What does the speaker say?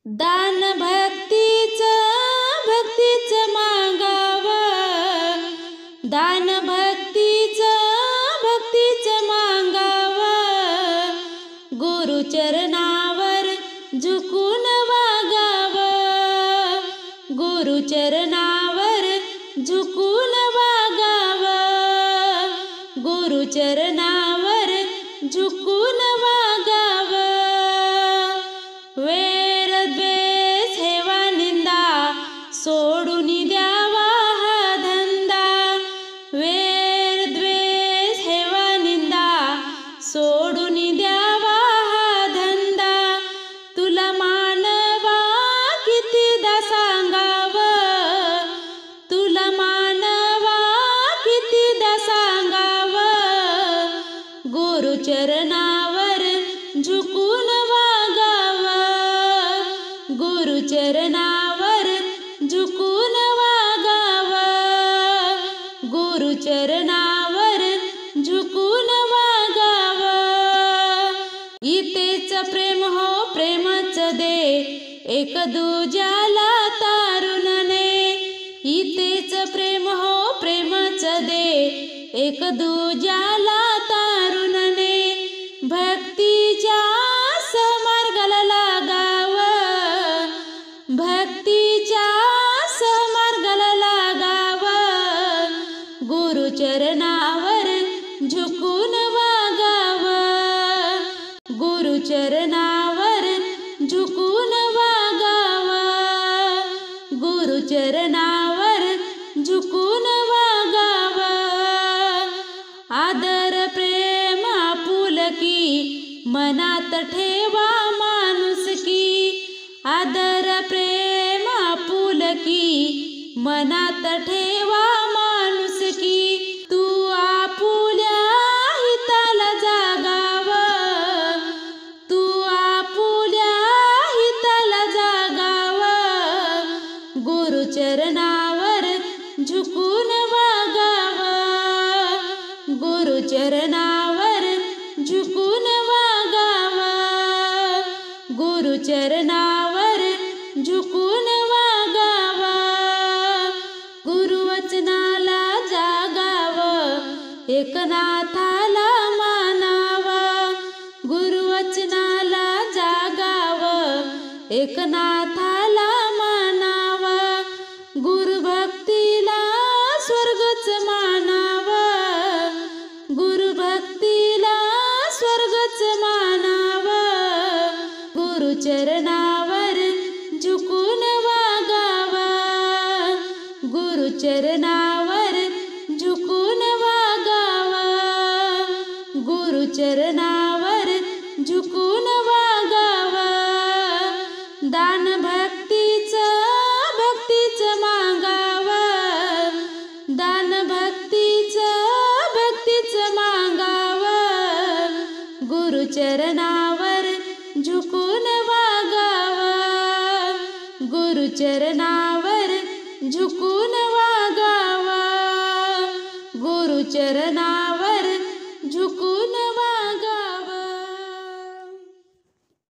दान भक्तीचं मागावं, दान भक्तीचं मागावं, गुरुचरणावर झुकून वागावं, गुरुचरणावर झुकून वागावं, गुरुचरणावर झुकून वागावं. वैर द्वेष हेवा निंदा सोडून द्यावा हा धंदा, वैर द्वेष हेवा निंदा सोडून द्यावा हा धंदा. तुला मानवा कितीदा सांगावं, तुला मानवा कितीदा सांगावं, गुरुचरणावर झुकून वागावं, गुरुचरणावर झुकून वागावं, गुरुचरणावर झुकून वागावं. इथेच प्रेम हो प्रेमच दे एक दुजाला तारुणने, इथेच प्रेम हो प्रेमच दे एक दुजाला तारुणने. भक्तीच्या सहमार्गाला लागावं, भक्तीच्या सहमार्गाला लागावं, गुरुचरणावर झुकून वागावं, गुरुचरणावर झुकून वागावं, गुरुचरणावर झुकून वागावं. आदर प्रेम आपुलकी मनात ठेवा माणुसकी, आदर प्रेम आपुलकी मनात ठेवा माणुसकी. तू आपुल्या हिताला जागावं, तू आपुल्या हिताला जागावं, गुरुचरणावर झुकून वागावं, गुरुचरणावर झुकून वागावं, गुरुचरणावर झुकून वागावं. गुरुवचनाला जागावं, एकनाथाला मानावं, गुरुवचनाला जागावं, एकनाथाला मानावं. गुरुभक्तीला स्वर्गच मानावं, गुरुभक्तीला स्वर्गच मानावं, गुरुचरणावर झुकून वागावं, गुरुचरणावर झुकून वागावं, गुरुचरणावर झुकून वागावं. दान भक्तीचं मागावं, दान भक्तीचं मागावं, गुरुचरणावर झुकून वागावं, गुरुचरणावर झुकून वागावं, गुरुचरणावर